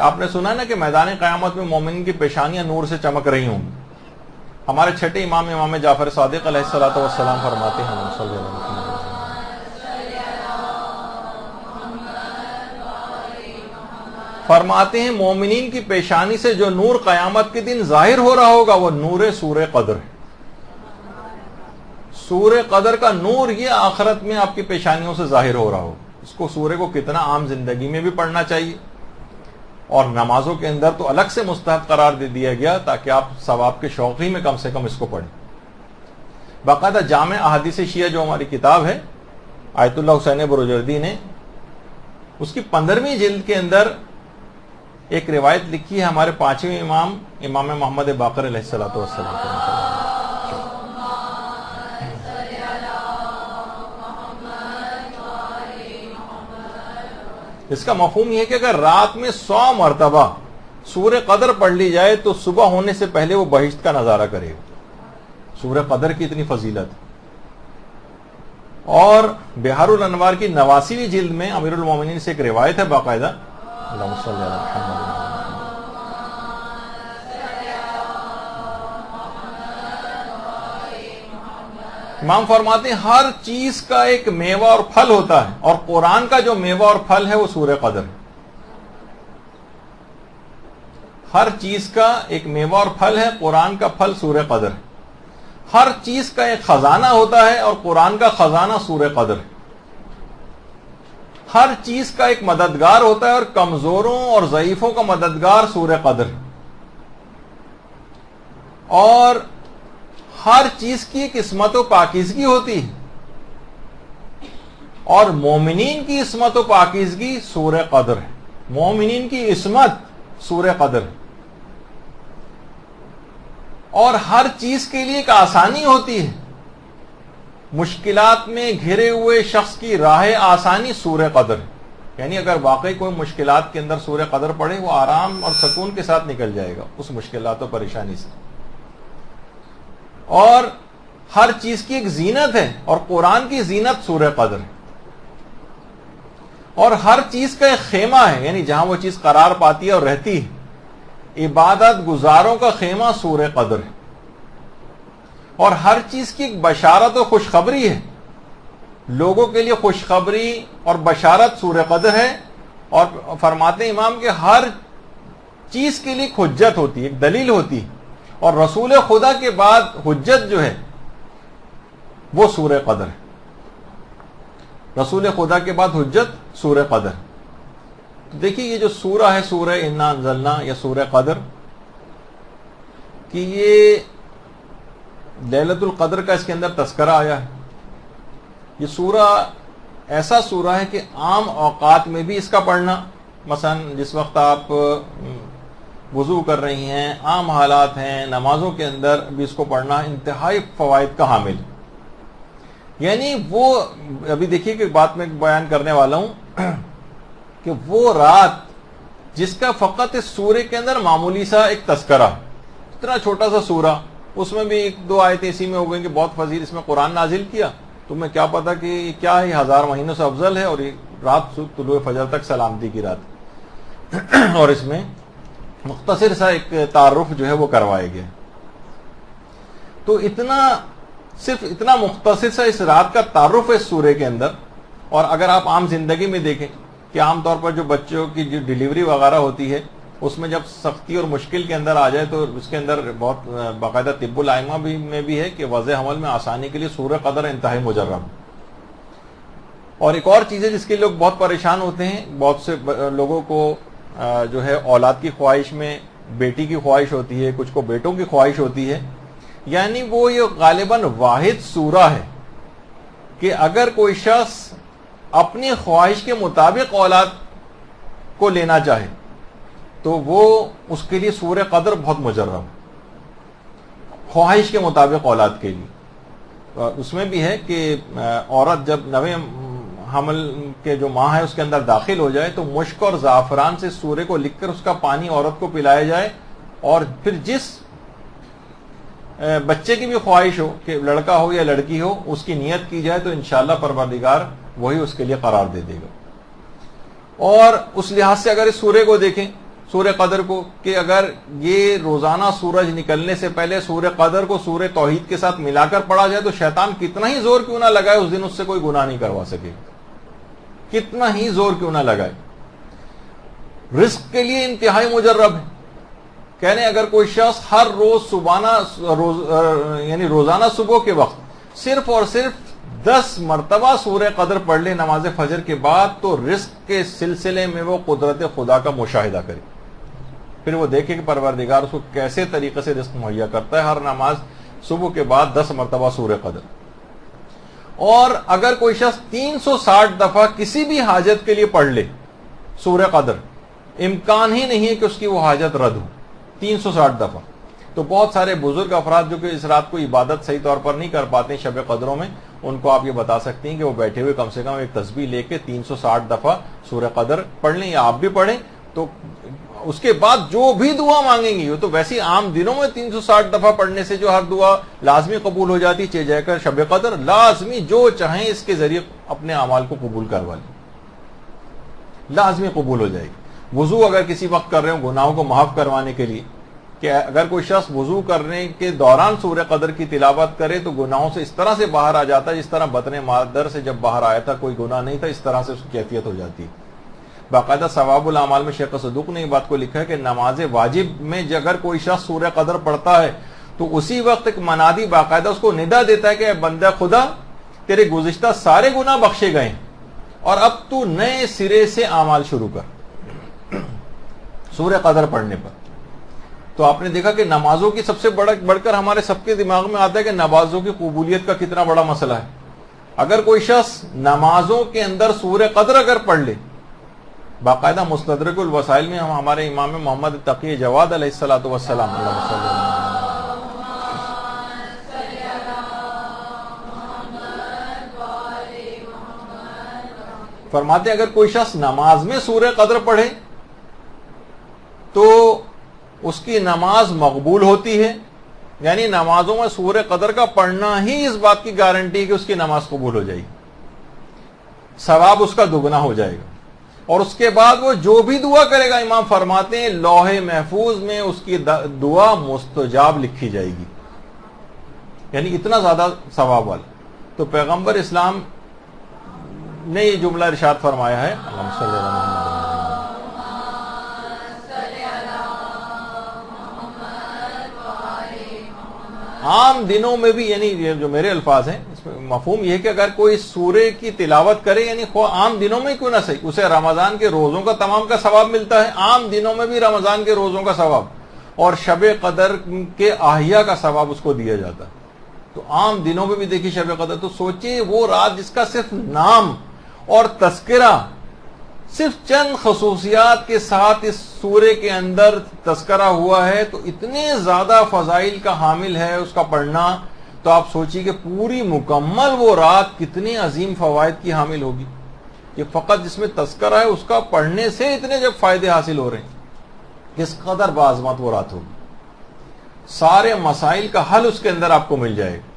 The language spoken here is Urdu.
آپ نے سنا نا کہ میدان قیامت میں مومن کی پیشانیاں نور سے چمک رہی ہوں. ہمارے چھٹے امام جعفر صادق علیہ الصلوۃ والسلام فرماتے ہیں مومنین کی پیشانی سے جو نور قیامت کے دن ظاہر ہو رہا ہوگا وہ نور سورہ قدر ہے. سورہ قدر کا نور یہ آخرت میں آپ کی پیشانیوں سے ظاہر ہو رہا ہو. اس کو سورہ کو کتنا عام زندگی میں بھی پڑھنا چاہیے، اور نمازوں کے اندر تو الگ سے مستحب قرار دے دیا گیا تاکہ آپ ثواب کے شوقی میں کم سے کم اس کو پڑھیں. باقاعدہ جامع احادیث شیعہ جو ہماری کتاب ہے آیت اللہ حسین بروجردی نے، اس کی 15ویں جلد کے اندر ایک روایت لکھی ہے ہمارے 5ویں امام محمد باقر علیہ الصلوۃ والسلام. اس کا مفہوم یہ ہے کہ اگر رات میں 100 مرتبہ سورہ قدر پڑھ لی جائے تو صبح ہونے سے پہلے وہ بہشت کا نظارہ کرے گا. سورہ قدر کی اتنی فضیلت. اور بحار الانوار کی 89ویں جلد میں امیر المومنین سے ایک روایت ہے باقاعدہ، اللہم صلی علی محمد. امام فرماتے ہیں ہر چیز کا ایک میوہ اور پھل ہوتا ہے، اور قرآن کا جو میوہ اور پھل ہے وہ سورہ قدر ہے. ہر چیز کا ایک میوہ اور پھل ہے، قرآن کا پھل سورہ قدر ہے. ہر چیز کا ایک خزانہ ہوتا ہے، اور قرآن کا خزانہ سورہ قدر ہے. ہر چیز کا ایک مددگار ہوتا ہے، اور کمزوروں اور ضعیفوں کا مددگار سورہ قدر ہے. اور ہر چیز کی ایک عصمت و پاکیزگی ہوتی ہے، اور مومنین کی عصمت و پاکیزگی سورہ قدر ہے. مومنین کی عصمت سورہ قدر ہے. اور ہر چیز کے لیے ایک آسانی ہوتی ہے. مشکلات میں گھرے ہوئے شخص کی راہ آسانی سورہ قدر ہے. یعنی اگر واقعی کوئی مشکلات کے اندر سورہ قدر پڑھے وہ آرام اور سکون کے ساتھ نکل جائے گا اس مشکلات و پریشانی سے. اور ہر چیز کی ایک زینت ہے، اور قرآن کی زینت سورہ قدر ہے. اور ہر چیز کا ایک خیمہ ہے، یعنی جہاں وہ چیز قرار پاتی ہے اور رہتی ہے. عبادت گزاروں کا خیمہ سورہ قدر ہے. اور ہر چیز کی ایک بشارت و خوشخبری ہے. لوگوں کے لیے خوشخبری اور بشارت سورہ قدر ہے. اور فرماتے امام کہ ہر چیز کے لیے ایک حجت ہوتی ہے، ایک دلیل ہوتی ہے. اور رسول خدا کے بعد حجت جو ہے وہ سورہ قدر ہے. رسول خدا کے بعد حجت سورہ قدر. تو دیکھیے یہ جو سورہ ہے سورہ انا انزلنا یا سورہ قدر کہ یہ لیلۃ القدر کا اس کے اندر تذکرہ آیا ہے. یہ سورہ ایسا سورہ ہے کہ عام اوقات میں بھی اس کا پڑھنا، مثلا جس وقت آپ وضو کر رہی ہیں، عام حالات ہیں، نمازوں کے اندر بھی اس کو پڑھنا انتہائی فوائد کا حامل. یعنی وہ ابھی دیکھیے کہ بات میں بیان کرنے والا ہوں کہ وہ رات جس کا فقط اس سورے کے اندر معمولی سا ایک تذکرہ، اتنا چھوٹا سا سورہ، اس میں بھی 1-2 آیتیں اسی میں ہو گئیں کہ بہت فضیل اس میں قرآن نازل کیا. تمہیں کیا پتا کہ یہ کیا ہے، 1000 مہینوں سے افضل ہے، اور یہ رات طلوع فجر تک سلامتی کی رات. اور اس میں مختصر سا ایک تعارف جو ہے وہ کروایا گیا. تو صرف اتنا مختصر سا اس رات کا تعارف ہے اس سورے کے اندر. اور اگر آپ عام زندگی میں دیکھیں کہ عام طور پر جو بچوں کی جو ڈیلیوری وغیرہ ہوتی ہے اس میں جب سختی اور مشکل کے اندر آ جائے تو اس کے اندر بہت باقاعدہ طب الائمہ میں بھی ہے کہ وضع حمل میں آسانی کے لیے سورہ قدر انتہائی مجرب. اور ایک اور چیز ہے جس کے لوگ بہت پریشان ہوتے ہیں، بہت سے لوگوں کو جو ہے اولاد کی خواہش میں بیٹی کی خواہش ہوتی ہے، کچھ کو بیٹوں کی خواہش ہوتی ہے. یعنی وہ یہ غالباً واحد سورہ ہے کہ اگر کوئی شخص اپنی خواہش کے مطابق اولاد کو لینا چاہے تو وہ اس کے لیے سورہ قدر بہت مجرب. خواہش کے مطابق اولاد کے لیے اس میں بھی ہے کہ عورت جب نویں حمل کے جو ماہ ہے اس کے اندر داخل ہو جائے تو مشک اور زعفران سے سورے کو لکھ کر اس کا پانی عورت کو پلایا جائے، اور پھر جس بچے کی بھی خواہش ہو کہ لڑکا ہو یا لڑکی ہو اس کی نیت کی جائے تو انشاءاللہ پروردگار وہی اس کے لیے قرار دے دے گا. اور اس لحاظ سے اگر اس سورے کو دیکھیں سورہ قدر کو کہ اگر یہ روزانہ سورج نکلنے سے پہلے سورہ قدر کو سورہ توحید کے ساتھ ملا کر پڑھا جائے تو شیطان کتنا ہی زور کیوں نہ لگائے اس دن اس سے کوئی گناہ نہیں کروا سکے گا، کتنا ہی زور کیوں نہ لگائے۔ رزق کے لیے انتہائی مجرب ہے، کہنے اگر کوئی شخص ہر روز روزانہ صبح کے وقت صرف اور صرف 10 مرتبہ سورہ قدر پڑھ لے نماز فجر کے بعد تو رزق کے سلسلے میں وہ قدرت خدا کا مشاہدہ کرے، پھر وہ دیکھے کہ پروردگار اس کو کیسے طریقے سے رزق مہیا کرتا ہے۔ ہر نماز صبح کے بعد 10 مرتبہ سورہ قدر، اور اگر کوئی شخص 360 دفعہ کسی بھی حاجت کے لیے پڑھ لے سورہ قدر، امکان ہی نہیں ہے کہ اس کی وہ حاجت رد ہو 360 دفعہ۔ تو بہت سارے بزرگ افراد جو کہ اس رات کو عبادت صحیح طور پر نہیں کر پاتے شب قدروں میں، ان کو آپ یہ بتا سکتی ہیں کہ وہ بیٹھے ہوئے کم سے کم ایک تسبیح لے کے 360 دفعہ سورہ قدر پڑھ لیں، یا آپ بھی پڑھیں، تو اس کے بعد جو بھی دعا مانگیں گی وہ تو ویسے عام دنوں میں 360 دفعہ پڑھنے سے جو ہر دعا لازمی قبول ہو جاتی، چہ جے کر شب قدر لازمی جو چاہیں اس کے ذریعے اپنے اعمال کو قبول کروا لیں، لازمی قبول ہو جائے گی۔ وضو اگر کسی وقت کر رہے ہوں گناہوں کو معاف کروانے کے لیے، کہ اگر کوئی شخص وضو کرنے کے دوران سورہ قدر کی تلاوت کرے تو گناہوں سے اس طرح سے باہر آ جاتا ہے جس طرح بطن مادر سے جب باہر آیا تھا کوئی گناہ نہیں تھا، اس طرح سے اس کی کیفیت ہو جاتی ہے۔ باقاعدہ ثواب الاعمال میں شیخ صدوق نے یہ بات کو لکھا ہے کہ نماز واجب میں اگر کوئی شخص سورہ قدر پڑھتا ہے تو اسی وقت ایک منادی باقاعدہ اس کو ندا دیتا ہے کہ اے بندہ خدا، تیرے گزشتہ سارے گناہ بخشے گئے اور اب تو نئے سرے سے اعمال شروع کر سورہ قدر پڑھنے پر۔ تو آپ نے دیکھا کہ نمازوں کی سب سے بڑھ کر ہمارے سب کے دماغ میں آتا ہے کہ نمازوں کی قبولیت کا کتنا بڑا مسئلہ ہے۔ اگر کوئی شخص نمازوں کے اندر سورہ قدر اگر پڑھ لے، باقاعدہ مستدرک الوسائل میں ہم ہمارے امام محمد تقی جواد علیہ الصلوۃ والسلام فرماتے ہیں اگر کوئی شخص نماز میں سورہ قدر پڑھے تو اس کی نماز مقبول ہوتی ہے، یعنی نمازوں میں سورہ قدر کا پڑھنا ہی اس بات کی گارنٹی ہے کہ اس کی نماز قبول ہو جائے گی، ثواب اس کا دگنا ہو جائے گا، اور اس کے بعد وہ جو بھی دعا کرے گا امام فرماتے ہیں لوح محفوظ میں اس کی دعا مستجاب لکھی جائے گی، یعنی اتنا زیادہ ثواب والا۔ تو پیغمبر اسلام نے یہ جملہ ارشاد فرمایا ہے، اللہم صلی اللہ علیہ وسلم، عام دنوں میں بھی، یعنی یہ جو میرے الفاظ ہیں اس میں مفہوم یہ ہے کہ اگر کوئی سورے کی تلاوت کرے، یعنی عام دنوں میں کیوں نہ صحیح، اسے رمضان کے روزوں کا تمام کا ثواب ملتا ہے، عام دنوں میں بھی رمضان کے روزوں کا ثواب اور شب قدر کے احیا کا ثواب اس کو دیا جاتا ہے۔ تو عام دنوں میں بھی دیکھیے شب قدر، تو سوچیں وہ رات جس کا صرف نام اور تذکرہ، صرف چند خصوصیات کے ساتھ اس سورے کے اندر تذکرہ ہوا ہے، تو اتنے زیادہ فضائل کا حامل ہے اس کا پڑھنا، تو آپ سوچیے کہ پوری مکمل وہ رات کتنے عظیم فوائد کی حامل ہوگی۔ یہ فقط جس میں تذکرہ ہے اس کا پڑھنے سے اتنے جب فائدے حاصل ہو رہے ہیں، کس قدر باعظمت وہ رات ہوگی، سارے مسائل کا حل اس کے اندر آپ کو مل جائے گا۔